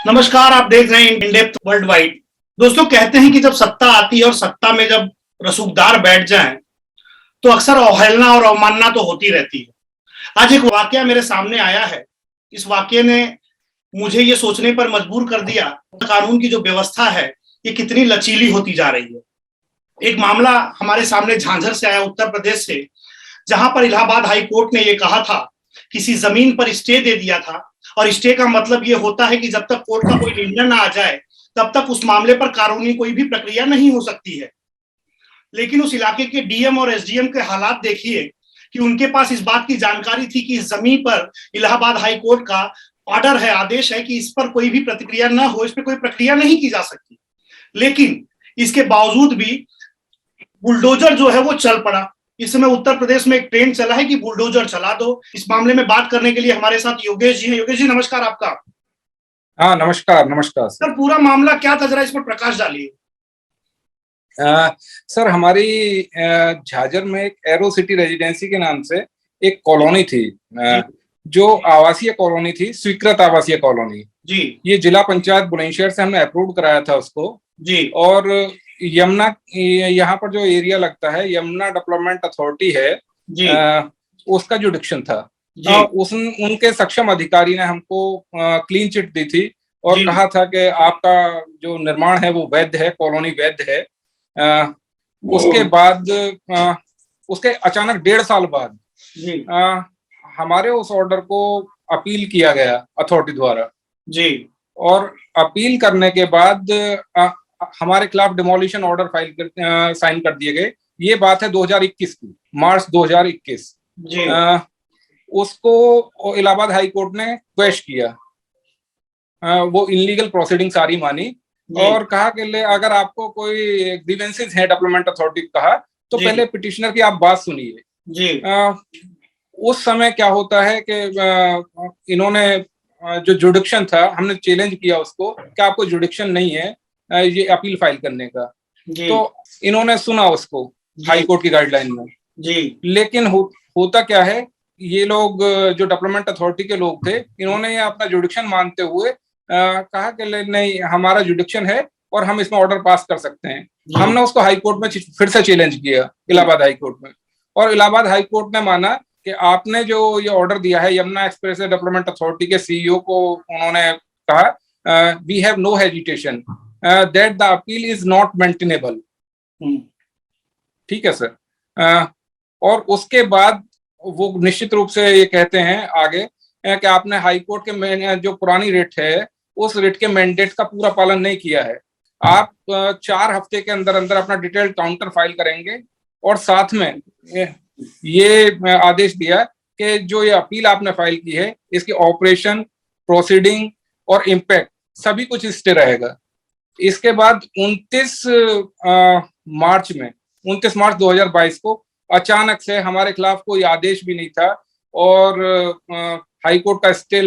नमस्कार, आप देख रहे हैं इन डेप्थ वर्ल्ड वाइड। दोस्तों, कहते हैं कि जब सत्ता आती है और सत्ता में जब रसूखदार बैठ जाएं तो अक्सर अवहेलना और अवमानना तो होती रहती है। आज एक वाकया मेरे सामने आया है। इस वाकये ने मुझे ये सोचने पर मजबूर कर दिया, कानून की जो व्यवस्था है ये कितनी लचीली होती जा रही है। एक मामला हमारे सामने झांझर से आया, उत्तर प्रदेश से, जहां पर इलाहाबाद हाई कोर्ट ने यह कहा था, किसी जमीन पर स्टे दे दिया था। और स्टे का मतलब यह होता है कि जब तक कोर्ट का कोई निर्णय ना आ जाए तब तक उस मामले पर कानूनी कोई भी प्रक्रिया नहीं हो सकती है। लेकिन उस इलाके के डीएम और एसडीएम के हालात देखिए कि उनके पास इस बात की जानकारी थी कि इस जमीन पर इलाहाबाद हाई कोर्ट का ऑर्डर है, आदेश है कि इस पर कोई भी प्रतिक्रिया न हो, इस पर कोई प्रक्रिया नहीं की जा सकती। लेकिन इसके बावजूद भी बुलडोजर जो है वो चल पड़ा। इस समय उत्तर प्रदेश में एक ट्रेंड चला है कि बुलडोजर चला दो। इस मामले में बात करने के लिए हमारे साथ योगेश जी हैं। योगेश जी, नमस्कार आपका। हाँ, नमस्कार। नमस्कार सर, पूरा मामला क्या था, जरा इस पर प्रकाश डालिए। सर, हमारी झाझर में एक एरो सिटी रेजिडेंसी के नाम से एक कॉलोनी थी, जो आवासीय कॉलोनी थी, स्वीकृत आवासीय कॉलोनी जी। ये जिला पंचायत बुलंदशहर से हमने अप्रूव कराया था उसको जी। और यमुना, यहाँ पर जो एरिया लगता है, यमुना डेवलपमेंट अथॉरिटी है जी। उसका जुडिक्शन था। उनके सक्षम अधिकारी ने हमको क्लीन चिट दी थी और कहा था कि आपका जो निर्माण है वो वैध है, कॉलोनी वैध है। उसके बाद उसके अचानक 1.5 साल बाद हमारे उस ऑर्डर को अपील किया गया अथॉरिटी द्वारा जी। और अपील करने के बाद हमारे खिलाफ डिमोलिशन ऑर्डर साइन कर दिए गए। ये बात है 2021 की, मार्च 2021 जी। उसको इलाहाबाद हाई कोर्ट ने क्वेश किया। वो इनलीगल प्रोसीडिंग सारी मानी और कहा कि अगर आपको कोई ग्रीवेंसेस हैं, डेवलपमेंट अथॉरिटी कहा, तो पहले पिटिशनर की आप बात सुनिए जी। उस समय क्या होता है कि इन्होंने जो जुडिक्शन था, हमने चैलेंज किया उसको कि आपको जुडिक्शन नहीं है ये अपील फाइल करने का, तो इन्होंने सुना उसको हाई कोर्ट की गाइडलाइन में जी। लेकिन होता क्या है, ये लोग जो डेवलपमेंट अथॉरिटी के लोग थे, इन्होंने ये अपना जुडिक्शन मानते हुए कहा कि नहीं, हमारा जुडिक्शन है और हम इसमें ऑर्डर पास कर सकते हैं। हमने उसको हाई कोर्ट में फिर से चैलेंज किया, इलाहाबाद हाई कोर्ट में, और इलाहाबाद हाई कोर्ट ने माना कि आपने जो ये ऑर्डर दिया है, यमुना एक्सप्रेस डेवलपमेंट अथॉरिटी के सीईओ को उन्होंने कहा, we have no hesitation that the appeal is not maintainable. ठीक है सर। और उसके बाद वो निश्चित रूप से ये कहते हैं आगे कि आपने हाई कोर्ट के जो पुरानी रिट है, उस रिट के मैंडेट का पूरा पालन नहीं किया है। आप 4 हफ्ते के अंदर अंदर अपना डिटेल्ड काउंटर फाइल करेंगे, और साथ में ये आदेश दिया कि जो ये अपील आपने फाइल की है, इसकी ऑपरेशन, प्रोसीडिंग और इम्पैक्ट सभी कुछ स्टे रहेगा। इसके बाद 29 मार्च 2022 को अचानक से हमारे खिलाफ कोई आदेश भी नहीं था और हाई कोर्ट का स्टे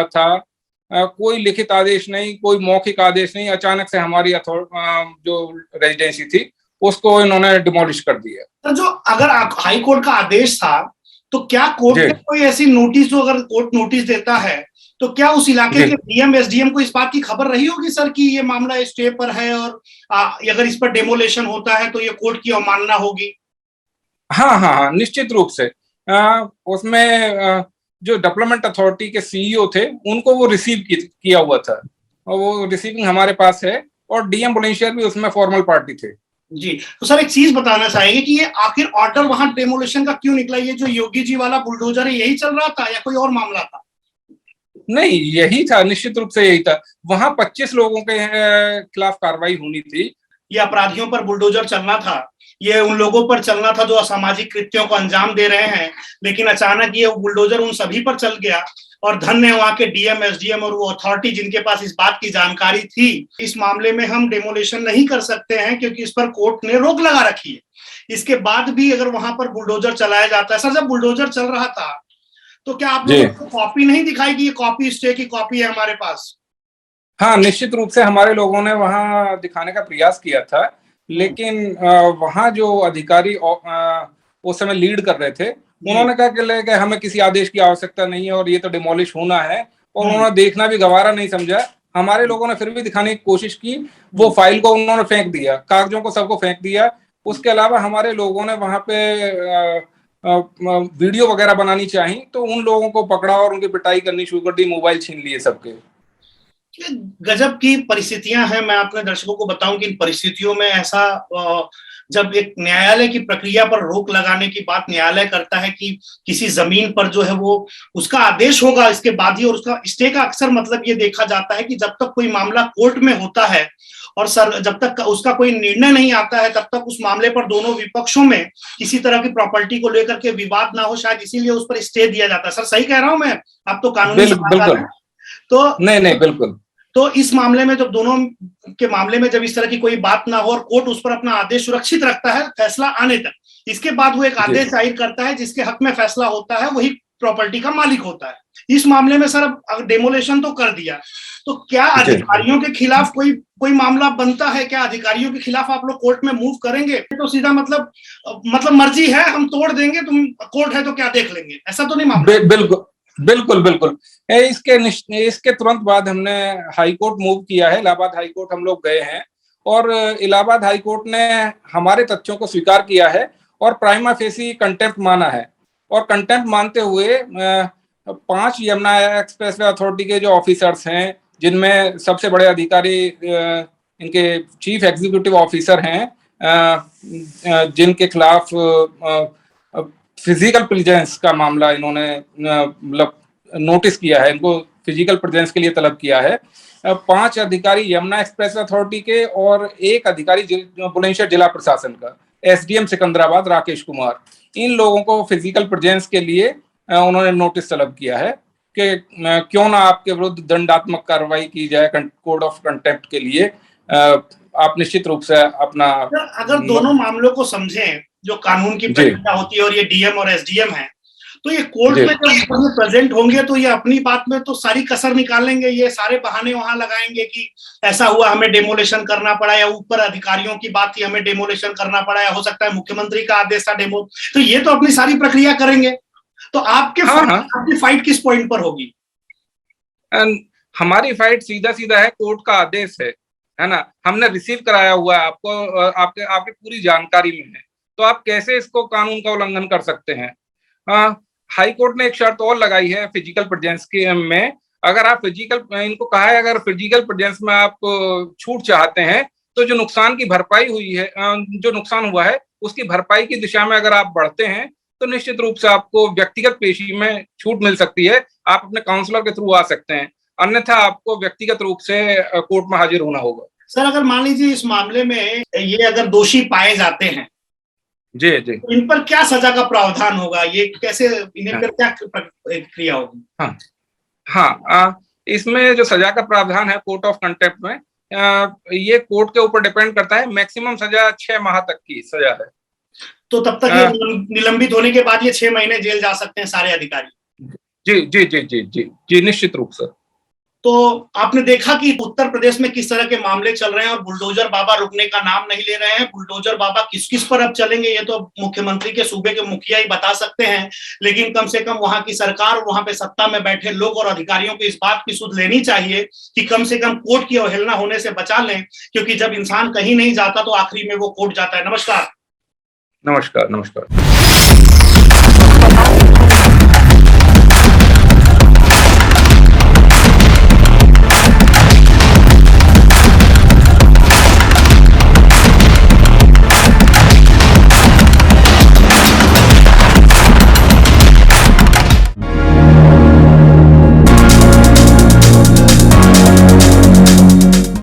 था, कोई लिखित आदेश नहीं, कोई मौखिक आदेश नहीं। अचानक से हमारी जो रेजिडेंसी थी उसको इन्होंने डिमोलिश कर दिया। तो जो अगर हाई कोर्ट का आदेश था, तो क्या कोर्ट ने कोई ऐसी नोटिस, जो अगर कोर्ट नोटिस देता है तो क्या उस इलाके के डीएम एसडीएम को इस बात की खबर रही होगी सर कि ये मामला स्टे पर है और अगर इस पर डेमोलेशन होता है तो ये कोर्ट की अवमानना होगी? हाँ, निश्चित रूप से। उसमें जो डेवलपमेंट अथॉरिटी के सीईओ थे, उनको वो रिसीव किया हुआ था, और वो रिसीविंग हमारे पास है, और डीएम बुलंदशहर भी उसमें फॉर्मल पार्टी थे जी। तो सर, एक चीज बताना चाहेंगे कि ये आखिर ऑर्डर वहां डेमोलिशन का क्यों निकला? ये जो योगी जी वाला बुलडोजर है, यही चल रहा था या कोई और मामला था? नहीं, यही था, निश्चित रूप से यही था। वहां 25 लोगों के खिलाफ कार्रवाई होनी थी। ये अपराधियों पर बुलडोजर चलना था, ये उन लोगों पर चलना था जो असामाजिक कृत्यों को अंजाम दे रहे हैं, लेकिन अचानक ये बुलडोजर उन सभी पर चल गया। और धन्य वहां के डीएम एसडीएम और वो अथॉरिटी जिनके पास इस बात की जानकारी थी। इस मामले में हम डेमोलेशन नहीं कर सकते हैं क्योंकि इस पर कोर्ट ने रोक लगा रखी है। इसके बाद भी अगर वहां पर बुलडोजर चलाया जाता है, सर जब बुलडोजर चल रहा था तो क्या आप लोगों को कॉपी नहीं दिखाई कि ये कॉपी स्टे की कॉपी है हमारे पास? हाँ, निश्चित रूप से हमारे लोगों ने वहां दिखाने का प्रयास किया था, लेकिन वहां जो अधिकारी उस समय लीड कर रहे थे, उन्होंने कहा कि हमें किसी आदेश की आवश्यकता नहीं है और ये तो डिमोलिश होना है, और उन्होंने देखना भी गवारा नहीं समझा हमारे लोगों ने फिर भी दिखाने की कोशिश की, वो फाइल को उन्होंने फेंक दिया, कागजों को सबको फेंक दिया। उसके अलावा हमारे लोगों ने वहां पे वीडियो वगैरह बनानी चाहिए तो उन लोगों को पकड़ा और उनकी पिटाई करनी शुरू कर दी, मोबाइल छीन लिए सबके। गजब की परिस्थितियां हैं। मैं अपने दर्शकों को बताऊं कि इन परिस्थितियों में ऐसा जब एक न्यायालय की प्रक्रिया पर रोक लगाने की बात न्यायालय करता है कि किसी जमीन पर जो है वो उसका आदेश होगा इसके बाद ही, और उसका स्टे का अक्सर मतलब ये देखा जाता है कि जब तक कोई मामला कोर्ट में होता है और जब तक उसका कोई निर्णय नहीं आता है तब तक उस मामले पर दोनों विपक्षों में किसी तरह की प्रॉपर्टी को लेकर के विवाद ना हो, शायद इसीलिए उस पर स्टे दिया जाता है। सर सही कह रहा हूं मैं? आप तो कानूनी सलाहकार हैं। तो नहीं बिल्कुल। तो इस मामले में जब दोनों के मामले में जब इस तरह की कोई बात ना हो और कोर्ट उस पर अपना आदेश सुरक्षित रखता है फैसला आने तक, इसके बाद वो एक आदेश जाहिर करता है जिसके हक में फैसला होता है, वही प्रॉपर्टी का मालिक होता है। इस मामले में सर अब डेमोलेशन तो कर दिया, तो क्या अधिकारियों के खिलाफ कोई मामला बनता है? क्या अधिकारियों के खिलाफ आप लोग कोर्ट में मूव करेंगे? तो सीधा मतलब मर्जी है, हम तोड़ देंगे, तुम कोर्ट है तो क्या देख लेंगे, ऐसा तो नहीं मामला? बिल्कुल। इसके तुरंत बाद हमने हाई कोर्ट मूव किया है, इलाहाबाद हाई कोर्ट हम लोग गए हैं और इलाहाबाद हाई कोर्ट ने हमारे तथ्यों को स्वीकार किया है और प्राइमा फेसी कंटेम्प्ट माना है। और कंटेम्प्ट मानते हुए 5 यमुना एक्सप्रेसवे अथॉरिटी के जो ऑफिसर्स हैं, जिनमें सबसे बड़े अधिकारी इनके चीफ एग्जीक्यूटिव ऑफिसर हैं, जिनके खिलाफ फिजिकल प्रेजेंस का मामला इन्होंने मतलब नोटिस किया है, इनको फिजिकल प्रेजेंस के लिए तलब किया है। 5 अधिकारी यमुना एक्सप्रेस अथॉरिटी के और 1 अधिकारी बुलंदशहर जिला प्रशासन का, एसडीएम सिकंदराबाद राकेश कुमार, इन लोगों को फिजिकल प्रेजेंस के लिए उन्होंने नोटिस तलब किया है कि क्यों ना आपके विरुद्ध दंडात्मक कार्रवाई की जाए कोड ऑफ कंटेम्प्ट के लिए। आप निश्चित रूप से अपना अगर दोनों मामलों को समझें, जो कानून की प्रक्रिया होती है और ये डीएम और एसडीएम है, तो ये कोर्ट में जब प्रेजेंट होंगे तो ये अपनी बात में तो सारी कसर निकालेंगे, ये सारे बहाने वहां लगाएंगे कि ऐसा हुआ हमें डेमोलेशन करना पड़ा, या ऊपर अधिकारियों की बात थी हमें डेमोलेशन करना पड़ा, या हो सकता है मुख्यमंत्री का आदेश था डेमो, तो ये तो अपनी सारी प्रक्रिया करेंगे। तो आपकी फाइट किस पॉइंट पर होगी? हमारी फाइट सीधा है, कोर्ट का आदेश है ना, हमने रिसीव कराया हुआ है, आपको आपकी पूरी जानकारी में है, तो आप कैसे इसको कानून का उल्लंघन कर सकते हैं? हाई कोर्ट ने एक शर्त और लगाई है फिजिकल प्रेजेंस के में, अगर आप इनको कहा है अगर फिजिकल प्रेजेंस में आप छूट चाहते हैं तो जो नुकसान की भरपाई हुई है, जो नुकसान हुआ है उसकी भरपाई की दिशा में अगर आप बढ़ते हैं तो निश्चित रूप से आपको व्यक्तिगत पेशी में छूट मिल सकती है, आप अपने काउंसलर के थ्रू आ सकते हैं, अन्यथा आपको व्यक्तिगत रूप से कोर्ट में हाजिर होना होगा। सर अगर मान लीजिए इस मामले में ये अगर दोषी पाए जाते हैं जी तो इन पर क्या सजा का प्रावधान होगा? ये कैसे, इन्हें पर क्या क्रिया होगी? इसमें जो सजा का प्रावधान है कोर्ट ऑफ कंटेम्प्ट में, ये कोर्ट के ऊपर डिपेंड करता है। मैक्सिमम सजा 6 माह तक की सजा है। तो तब तक ये निलंबित होने के बाद ये 6 महीने जेल जा सकते हैं सारे अधिकारी? जी निश्चित रूप से। तो आपने देखा कि उत्तर प्रदेश में किस तरह के मामले चल रहे हैं और बुलडोजर बाबा रुकने का नाम नहीं ले रहे हैं। बुलडोजर बाबा किस किस पर अब चलेंगे ये तो मुख्यमंत्री के सूबे के मुखिया ही बता सकते हैं, लेकिन कम से कम वहां की सरकार, वहां पे सत्ता में बैठे लोग और अधिकारियों को इस बात की सुध लेनी चाहिए कि कम से कम कोर्ट की अवहेलना होने से बचा लें, क्योंकि जब इंसान कहीं नहीं जाता तो आखिरी में वो कोर्ट जाता है। नमस्कार।